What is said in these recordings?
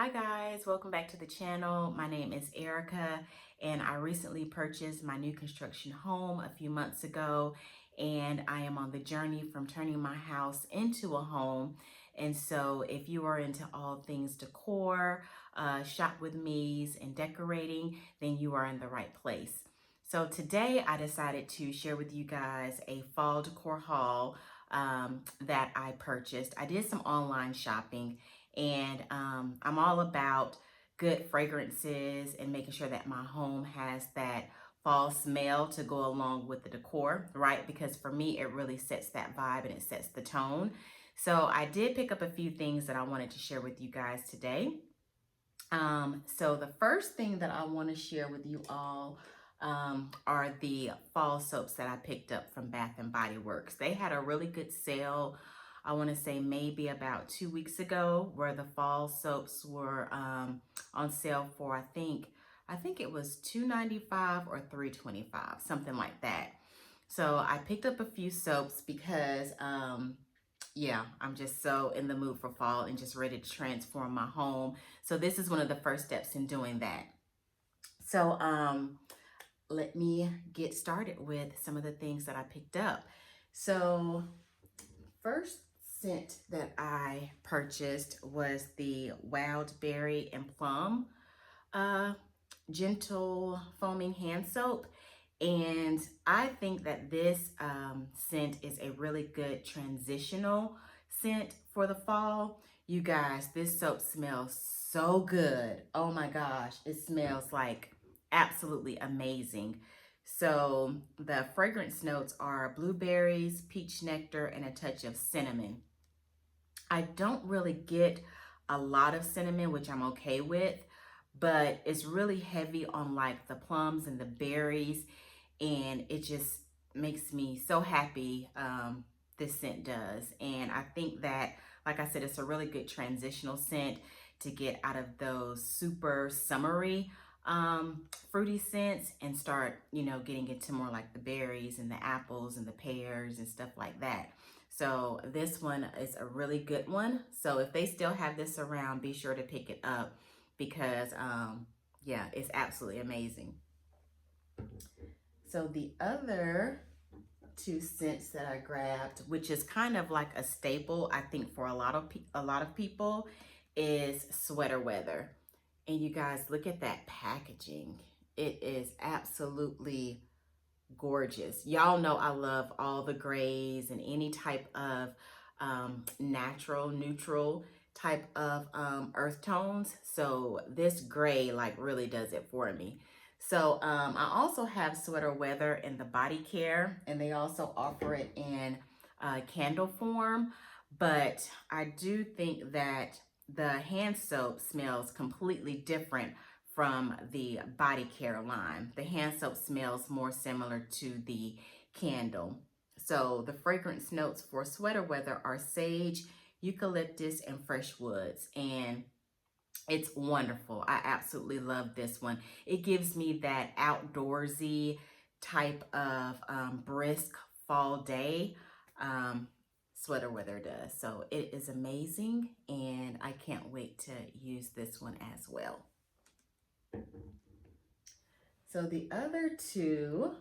Hi guys, welcome back to the channel. My name is Erica and I recently purchased my new construction home a few months ago, and I am on the journey from turning my house into a home. And so if you are into all things decor, shop with me's and decorating, then you are in the right place. So today I decided to share with you guys a fall decor haul that I purchased. I did some online shopping, and I'm all about good fragrances and making sure that my home has that fall smell to go along with the decor, right? Because for me, it really sets that vibe and it sets the tone. So I did pick up a few things that I wanted to share with you guys today. So the first thing that I want to share with you all are the fall soaps that I picked up from Bath and Body Works. They had a really good sale. I want to say maybe about 2 weeks ago, where the fall soaps were on sale for I think it was $2.95 or $3.25, something like that. So I picked up a few soaps because yeah, I'm just so in the mood for fall and just ready to transform my home. So this is one of the first steps in doing that. So let me get started with some of the things that I picked up. So first scent that I purchased was the Wild Berry and Plum uh, Gentle Foaming Hand Soap. And I think that this scent is a really good transitional scent for the fall. You guys, this soap smells so good. Oh my gosh, it smells like absolutely amazing. So the fragrance notes are blueberries, peach nectar, and a touch of cinnamon. I don't really get a lot of cinnamon, which I'm okay with, but it's really heavy on like the plums and the berries, and it just makes me so happy. This scent does. And I think that, like I said, it's a really good transitional scent to get out of those super summery fruity scents and start, getting into more like the berries and the apples and the pears and stuff like that. So this one is a really good one. So if they still have this around, be sure to pick it up because yeah, it's absolutely amazing. So the other two scents that I grabbed, which is kind of like a staple, I think, for a lot of people, is Sweater Weather. And you guys, look at that packaging. It is absolutely gorgeous. Y'all know I love all the grays and any type of natural, neutral type of earth tones. So this gray like really does it for me. So I also have Sweater Weather in the body care, and they also offer it in candle form. But I do think that the hand soap smells completely different from the body care line. The hand soap smells more similar to the candle. So the fragrance notes for Sweater Weather are sage, eucalyptus, and fresh woods. And it's wonderful. I absolutely love this one. It gives me that outdoorsy type of brisk fall day. Sweater Weather does. So it is amazing, and I can't wait to use this one as well. So the other two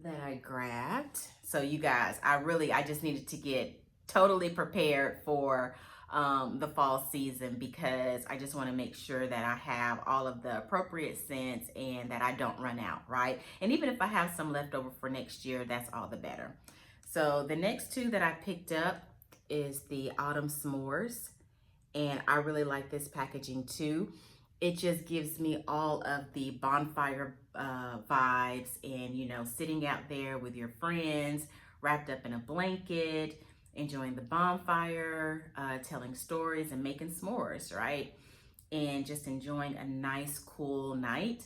that I grabbed, so you guys, I just needed to get totally prepared for the fall season, because I just want to make sure that I have all of the appropriate scents and that I don't run out, right? And even if I have some left over for next year, that's all the better. So the next two that I picked up is the Autumn S'mores, and I really like this packaging too. It just gives me all of the bonfire vibes, and sitting out there with your friends, wrapped up in a blanket, enjoying the bonfire, telling stories and making s'mores, right? And just enjoying a nice cool night.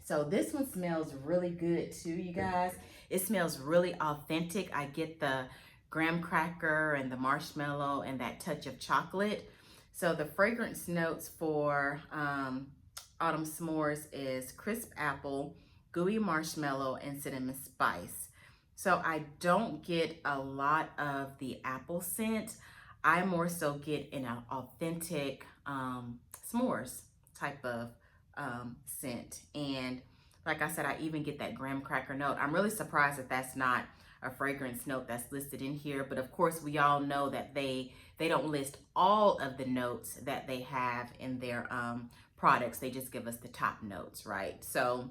So this one smells really good too, you guys. It smells really authentic. I get the graham cracker and the marshmallow and that touch of chocolate. So the fragrance notes for Autumn S'mores is crisp apple, gooey marshmallow, and cinnamon spice. So I don't get a lot of the apple scent. I more so get an authentic s'mores type of scent. And like I said, I even get that graham cracker note. I'm really surprised that that's not a fragrance note that's listed in here, but of course we all know that they don't list all of the notes that they have in their products. They just give us the top notes, right? So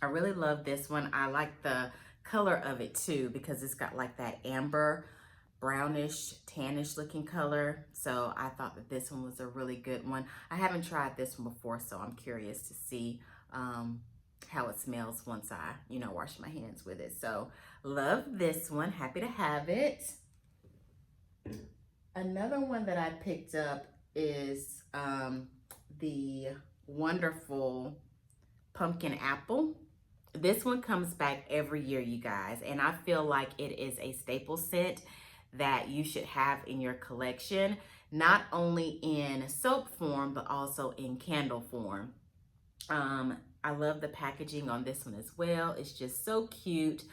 I really love this one. I like the color of it too, because it's got like that amber, brownish, tannish looking color. So I thought that this one was a really good one. I haven't tried this one before, so I'm curious to see how it smells once I, wash my hands with it. So love this one, happy to have it. Another one that I picked up is the wonderful pumpkin apple. This one comes back every year, you guys, and I feel like it is a staple scent that you should have in your collection, not only in soap form, but also in candle form. I love the packaging on this one as well. It's just so cute.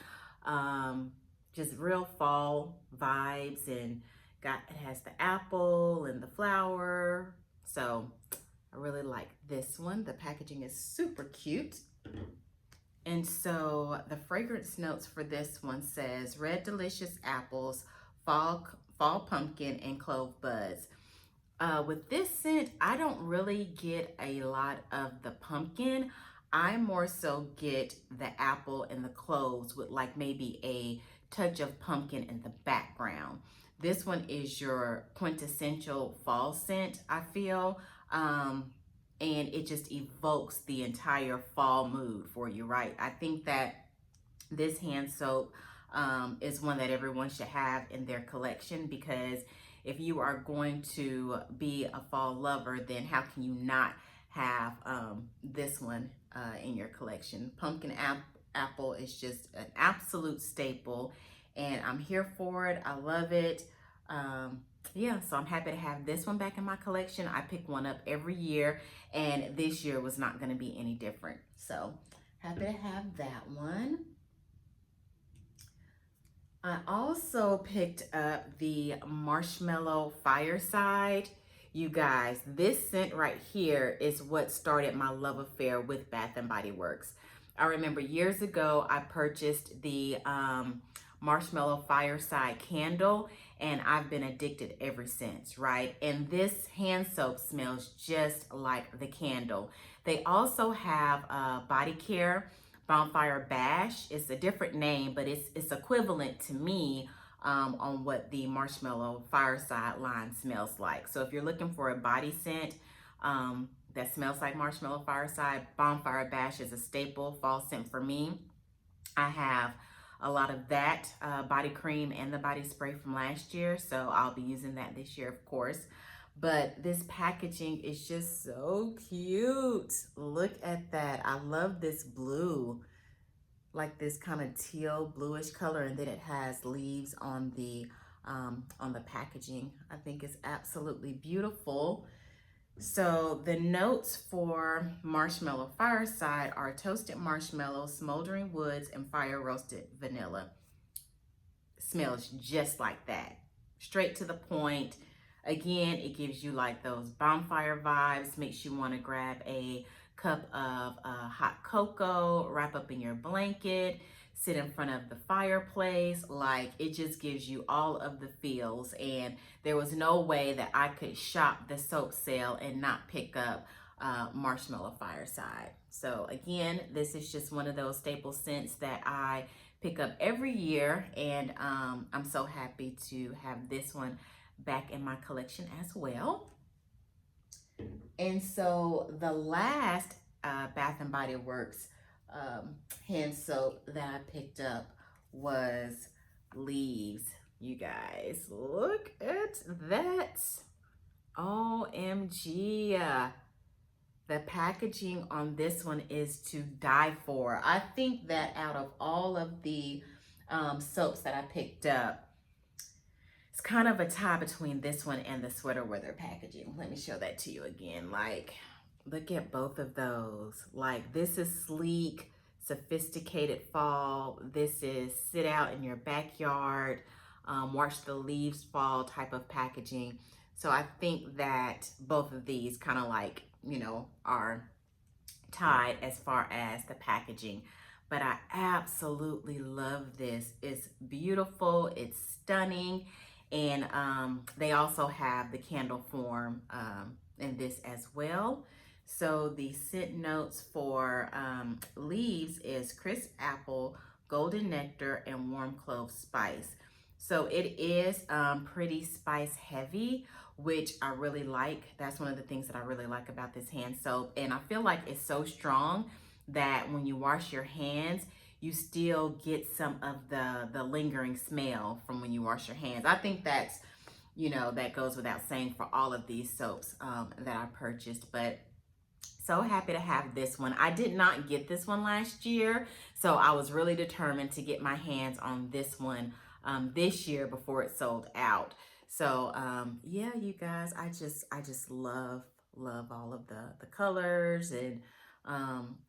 Just real fall vibes, and it has the apple and the flower. So I really like this one. The packaging is super cute. And so the fragrance notes for this one says red delicious apples, fall pumpkin, and clove buds. With this scent, I don't really get a lot of the pumpkin. I more so get the apple and the cloves with like maybe a touch of pumpkin in the background. This one is your quintessential fall scent, I feel. And it just evokes the entire fall mood for you, right? I think that this hand soap is one that everyone should have in their collection, because if you are going to be a fall lover, then how can you not have this one in your collection? Pumpkin apple is just an absolute staple, and I'm here for it. I love it. Yeah, so I'm happy to have this one back in my collection. I pick one up every year, and this year was not going to be any different. So happy to have that one. I also picked up the Marshmallow Fireside. You guys, this scent right here is what started my love affair with Bath & Body Works. I remember years ago, I purchased the Marshmallow Fireside candle, and I've been addicted ever since, right? And this hand soap smells just like the candle. They also have body care Bonfire Bash. It's a different name, but it's equivalent to me on what the Marshmallow Fireside line smells like. So if you're looking for a body scent that smells like Marshmallow Fireside, Bonfire Bash is a staple fall scent for me. I have a lot of that body cream and the body spray from last year, so I'll be using that this year, of course. But this packaging is just so cute. Look at that. I love this blue, like this kind of teal bluish color, and then it has leaves on the packaging. I think it's absolutely beautiful. So the notes for Marshmallow Fireside are toasted marshmallow, smoldering woods, and fire roasted vanilla. Smells just like that. Straight to the point. Again, it gives you like those bonfire vibes, makes you want to grab a cup of hot cocoa, wrap up in your blanket, sit in front of the fireplace. Like, it just gives you all of the feels, and there was no way that I could shop the soap sale and not pick up Marshmallow Fireside. So again, this is just one of those staple scents that I pick up every year, and I'm so happy to have this one back in my collection as well. And so the last Bath & Body Works hand soap that I picked up was Leaves. You guys, look at that. OMG. The packaging on this one is to die for. I think that out of all of the soaps that I picked up, it's kind of a tie between this one and the Sweater Weather packaging. Let me show that to you again. Like, look at both of those. Like, this is sleek, sophisticated fall. This is sit out in your backyard, watch the leaves fall type of packaging. So I think that both of these kind of like, you know, are tied as far as the packaging. But I absolutely love this. It's beautiful, it's stunning, and they also have the candle form in this as well. So the scent notes for leaves is crisp apple, golden nectar, and warm clove spice. So it is pretty spice heavy, which I really like. That's one of the things that I really like about this hand soap. And I feel like it's so strong that when you wash your hands, you still get some of the lingering smell from when you wash your hands. I think that's, you know, that goes without saying for all of these soaps that I purchased. But so happy to have this one. I did not get this one last year, so I was really determined to get my hands on this one this year before it sold out. So yeah, you guys, I just love all of the colors, and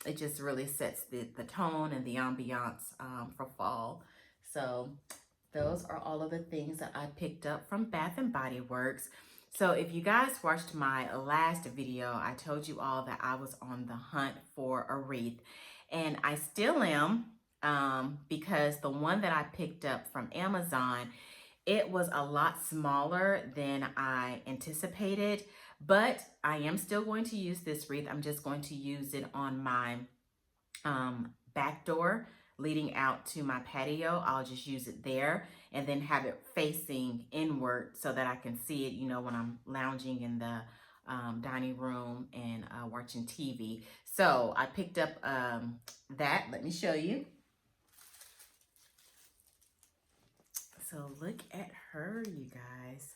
it just really sets the tone and the ambiance for fall. So those are all of the things that I picked up from Bath and Body Works. So if you guys watched my last video, I told you all that I was on the hunt for a wreath, and I still am, because the one that I picked up from Amazon, it was a lot smaller than I anticipated, but I am still going to use this wreath. I'm just going to use it on my back door leading out to my patio. I'll just use it there and then have it facing inward so that I can see it, you know, when I'm lounging in the dining room and watching TV. So I picked up that. Let me show you. So look at her, you guys.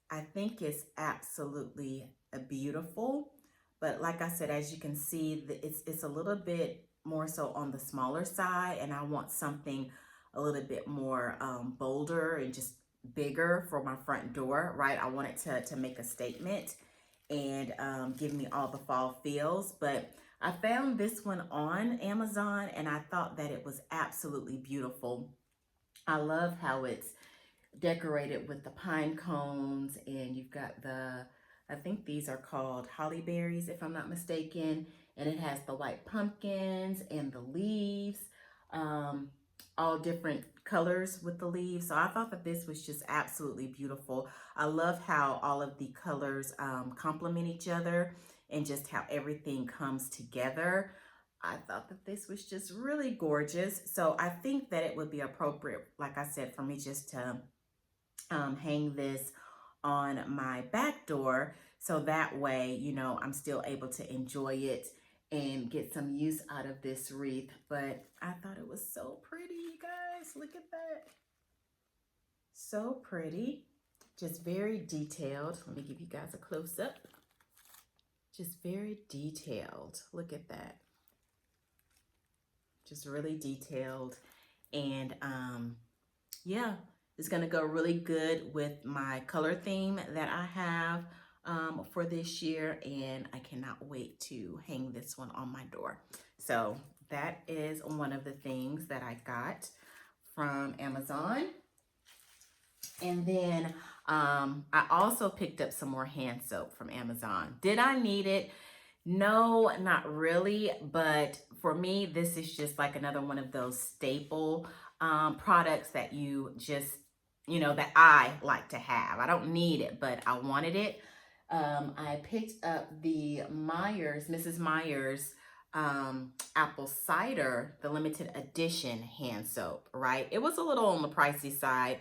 I think it's absolutely beautiful. But like I said, as you can see, it's a little bit more so on the smaller side, and I want something a little bit more bolder and just bigger for my front door, right? I want it to make a statement and give me all the fall feels. But I found this one on Amazon, and I thought that it was absolutely beautiful. I love how it's decorated with the pine cones, and you've got I think these are called holly berries if I'm not mistaken, and it has the white pumpkins and the leaves, all different colors with the leaves. So I thought that this was just absolutely beautiful. I love how all of the colors complement each other and just how everything comes together. I thought that this was just really gorgeous. So I think that it would be appropriate, like I said, for me just to hang this on my back door, so that way, you know, I'm still able to enjoy it and get some use out of this wreath. But I thought it was so pretty, you guys. Look at that. So pretty. Just very detailed. Let me give you guys a close-up. Just very detailed. Look at that. Just really detailed. And yeah, it's gonna go really good with my color theme that I have for this year, and I cannot wait to hang this one on my door. So that is one of the things that I got from Amazon. And then I also picked up some more hand soap from Amazon. Did I need it? No, not really. But for me, this is just like another one of those staple products that you just, you know, that I like to have. I don't need it, but I wanted it. I picked up the Mrs. Meyer's apple cider, the limited edition hand soap, right? It was a little on the pricey side,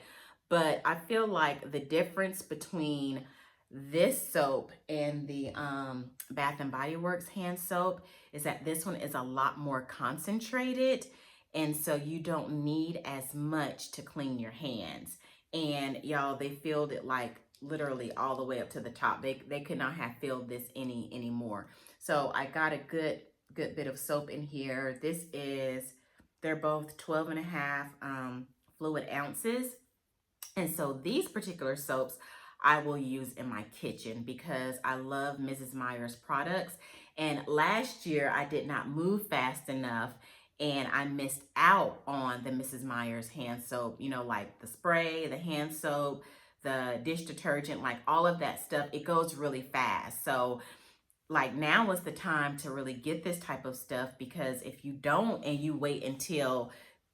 but I feel like the difference between this soap and the Bath and Body Works hand soap is that this one is a lot more concentrated, and so you don't need as much to clean your hands. And y'all, they filled it like literally all the way up to the top. They could not have filled this anymore. So I got a good bit of soap in here. They're both 12.5 fluid ounces. And so these particular soaps I will use in my kitchen because I love Mrs. Meyer's products. And last year I did not move fast enough, and I missed out on the Mrs. Meyer's hand soap, you know, like the spray, the hand soap, the dish detergent, like all of that stuff, it goes really fast. So like now is the time to really get this type of stuff, because if you don't and you wait until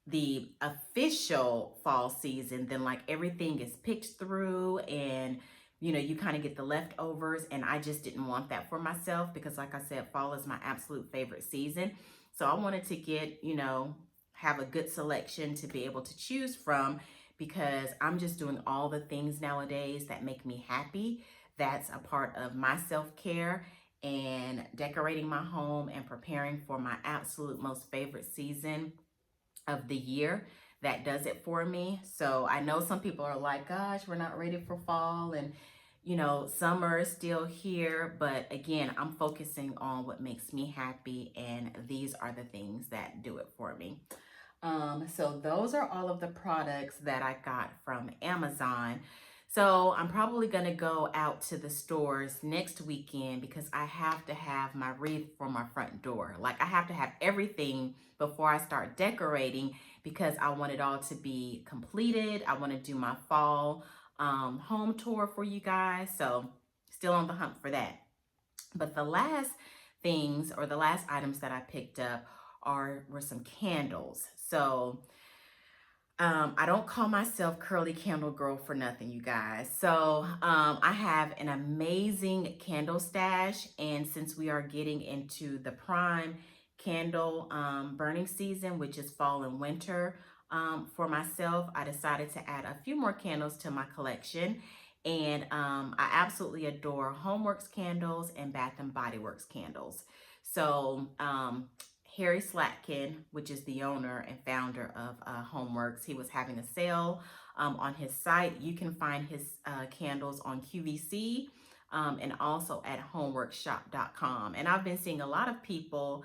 the official fall season, then like everything is picked through and you kind of get the leftovers, and I just didn't want that for myself, because like I said, fall is my absolute favorite season. So I wanted to get, have a good selection to be able to choose from, because I'm just doing all the things nowadays that make me happy. That's a part of my self-care, and decorating my home and preparing for my absolute most favorite season of the year. That does it for me. So I know some people are like, gosh, we're not ready for fall, and summer is still here. But again, I'm focusing on what makes me happy, and these are the things that do it for me. So those are all of the products that I got from Amazon. So I'm probably going to go out to the stores next weekend, because I have to have my wreath for my front door. Like, I have to have everything before I start decorating, because I want it all to be completed. I want to do my fall home tour for you guys. So still on the hunt for that. But the last things, or the last items that I picked up were some candles. So I don't call myself Curly Candle Girl for nothing, you guys. So I have an amazing candle stash, and since we are getting into the prime candle burning season, which is fall and winter, for myself, I decided to add a few more candles to my collection. And I absolutely adore Homeworx candles and Bath and Body Works candles. So Harry Slatkin, which is the owner and founder of Homeworx, he was having a sale on his site. You can find his candles on QVC and also at homeworxshop.com. And I've been seeing a lot of people,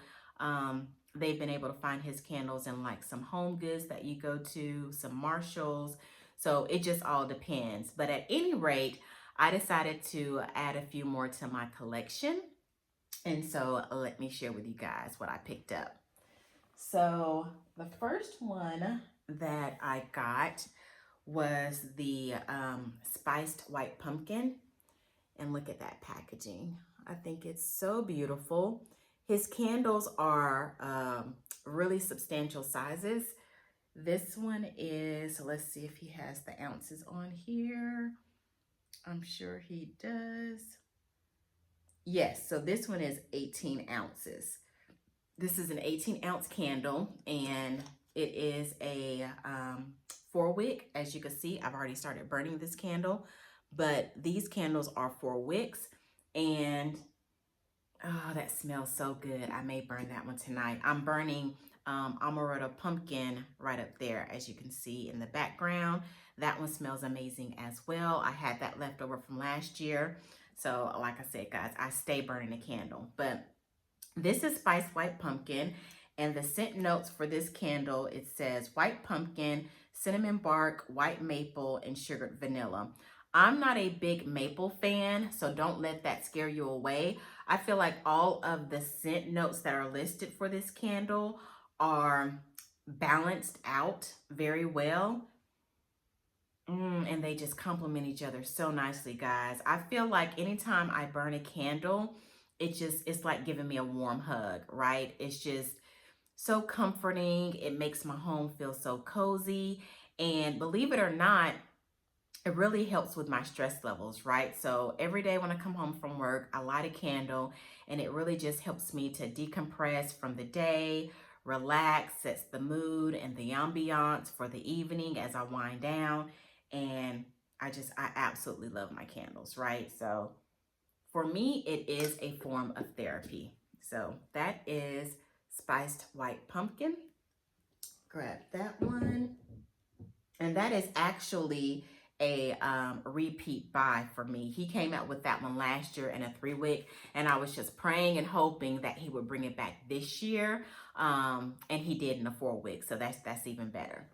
they've been able to find his candles in like some Home Goods that you go to, some Marshalls. So it just all depends. But at any rate, I decided to add a few more to my collection. And so let me share with you guys what I picked up. So the first one that I got was the spiced white pumpkin. And look at that packaging. I think it's so beautiful. His candles are really substantial sizes. This one is, let's see if he has the ounces on here. I'm sure he does. Yes, so this one is 18 ounces. This is an 18-ounce candle, and it is a 4-wick. As you can see, I've already started burning this candle, but these candles are 4 wicks, and oh, that smells so good. I may burn that one tonight. I'm burning amaretto pumpkin right up there, as you can see in the background. That one smells amazing as well. I had that left over from last year. So like I said, guys, I stay burning the candle. But this is spiced white pumpkin, and the scent notes for this candle, it says white pumpkin, cinnamon bark, white maple, and sugared vanilla. I'm not a big maple fan, so don't let that scare you away. I feel like all of the scent notes that are listed for this candle are balanced out very well. And they just complement each other so nicely, guys. I feel like anytime I burn a candle, it's like giving me a warm hug, right? It's just so comforting. It makes my home feel so cozy. And believe it or not, it really helps with my stress levels, right? So every day when I come home from work, I light a candle, and it really just helps me to decompress from the day, relax, sets the mood and the ambiance for the evening as I wind down. And I absolutely love my candles, right? So for me, it is a form of therapy. So that is spiced white pumpkin. Grab that one. And that is actually a repeat buy for me. He came out with that one last year in a 3-wick, and I was just praying and hoping that he would bring it back this year. And he did in a 4-wick, so that's even better.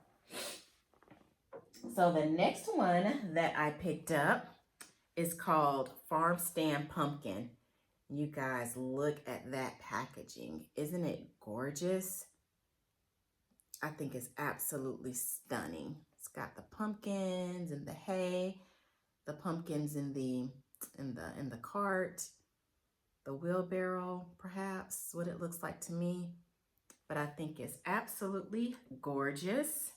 So the next one that I picked up is called Farm Stand Pumpkin. You guys, look at that packaging. Isn't it gorgeous? I think it's absolutely stunning. It's got the pumpkins and the hay. the pumpkins in the cart, the wheelbarrow, perhaps what it looks like to me. But I think it's absolutely gorgeous.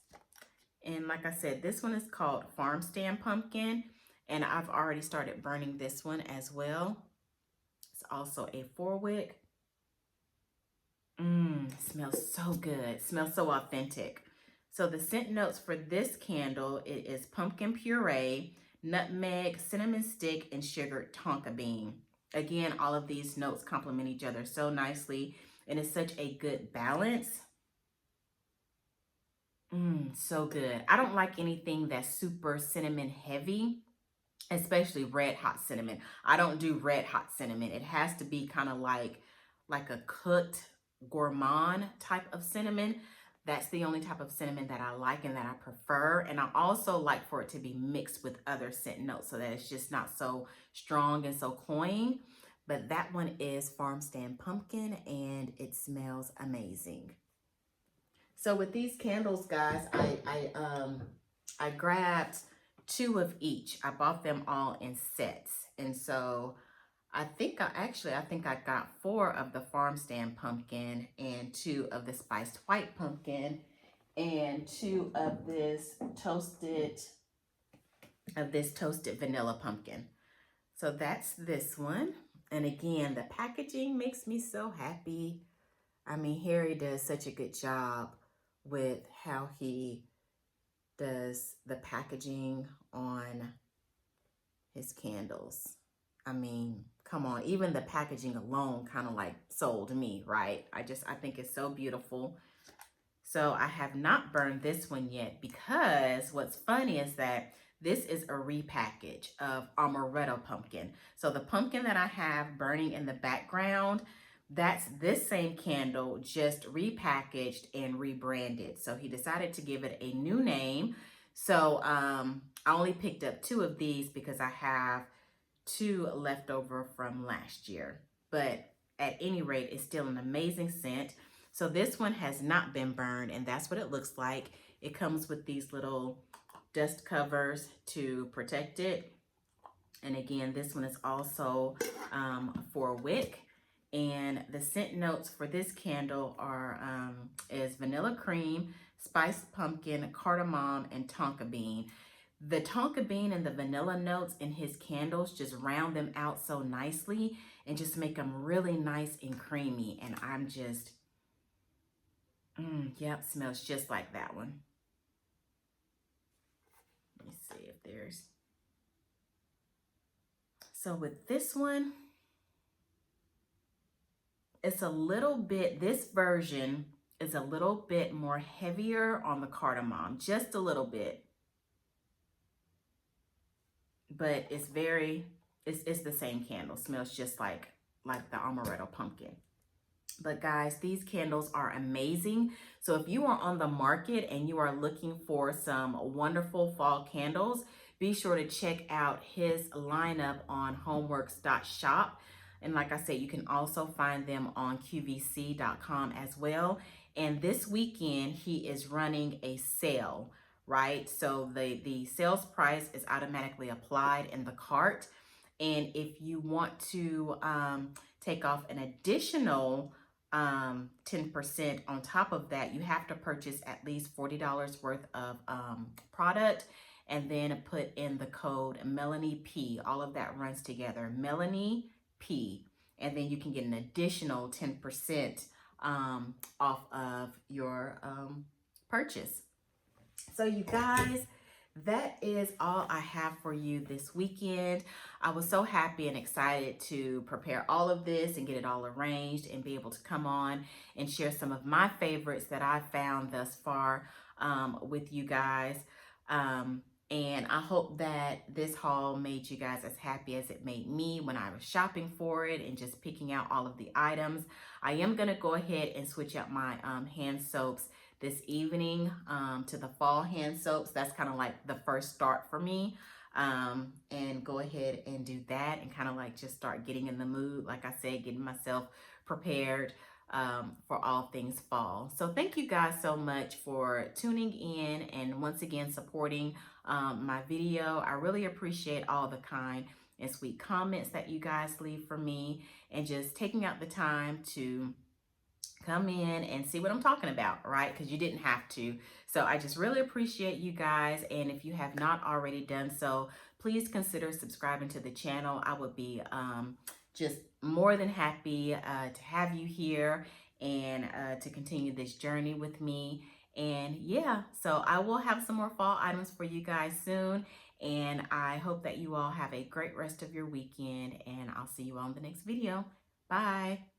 And like I said, this one is called Farm Stand Pumpkin, and I've already started burning this one as well. It's also a 4-wick. Smells so good. Smells so authentic. So the scent notes for this candle, it is pumpkin puree, nutmeg, cinnamon stick, and sugared tonka bean. Again, all of these notes complement each other so nicely, and it's such a good balance. So good. I don't like anything that's super cinnamon heavy, especially red hot cinnamon. I don't do red hot cinnamon. It has to be kind of like a cooked gourmand type of cinnamon. That's the only type of cinnamon that I like and that I prefer. And I also like for it to be mixed with other scent notes so that it's just not so strong and so cloying. But that one is Farm Stand Pumpkin, and it smells amazing. So with these candles, guys, I grabbed 2 of each. I bought them all in sets. And so I think I got 4 of the Farm Stand Pumpkin and 2 of the Spiced White Pumpkin and 2 of this toasted vanilla pumpkin. So that's this one. And again, the packaging makes me so happy. I mean, Harry does such a good job with how he does the packaging on his candles. I mean, come on, even the packaging alone kind of like sold me, right? I think it's so beautiful. So I have not burned this one yet, because what's funny is that this is a repackage of amaretto pumpkin. So the pumpkin that I have burning in the background, that's this same candle, just repackaged and rebranded. So he decided to give it a new name. So I only picked up 2 of these because I have 2 left over from last year. But at any rate, it's still an amazing scent. So this one has not been burned, and that's what it looks like. It comes with these little dust covers to protect it. And again, this one is also 4-wick. And the scent notes for this candle are is vanilla cream, spiced pumpkin, cardamom, and tonka bean. The tonka bean and the vanilla notes in his candles just round them out so nicely and just make them really nice and creamy. And I'm just, yep, smells just like that one. Let me see if there's, so with this one, it's a little bit, this version is a little bit more heavier on the cardamom, just a little bit. But it's it's the same candle. Smells just like the amaretto pumpkin. But guys, these candles are amazing. So if you are on the market and you are looking for some wonderful fall candles, be sure to check out his lineup on homeworx.shop. And like I said, you can also find them on qvc.com as well. And this weekend, he is running a sale, right? So the sales price is automatically applied in the cart. And if you want to take off an additional 10% on top of that, you have to purchase at least $40 worth of product, and then put in the code Melanie P. All of that runs together, Melanie P. And then you can get an additional 10% off of your purchase. So you guys, that is all I have for you this weekend. I was so happy and excited to prepare all of this and get it all arranged and be able to come on and share some of my favorites that I found thus far with you guys. And I hope that this haul made you guys as happy as it made me when I was shopping for it and just picking out all of the items. I am going to go ahead and switch out my hand soaps this evening to the fall hand soaps. That's kind of like the first start for me. and go ahead and do that and kind of like just start getting in the mood. Like I said, getting myself prepared for all things fall. So thank you guys so much for tuning in and once again supporting my video. I really appreciate all the kind and sweet comments that you guys leave for me and just taking out the time to come in and see what I'm talking about, right? Because you didn't have to. So I just really appreciate you guys. And if you have not already done so, please consider subscribing to the channel. I would be just more than happy to have you here and to continue this journey with me. And yeah, so I will have some more fall items for you guys soon. And I hope that you all have a great rest of your weekend. And I'll see you on the next video. Bye.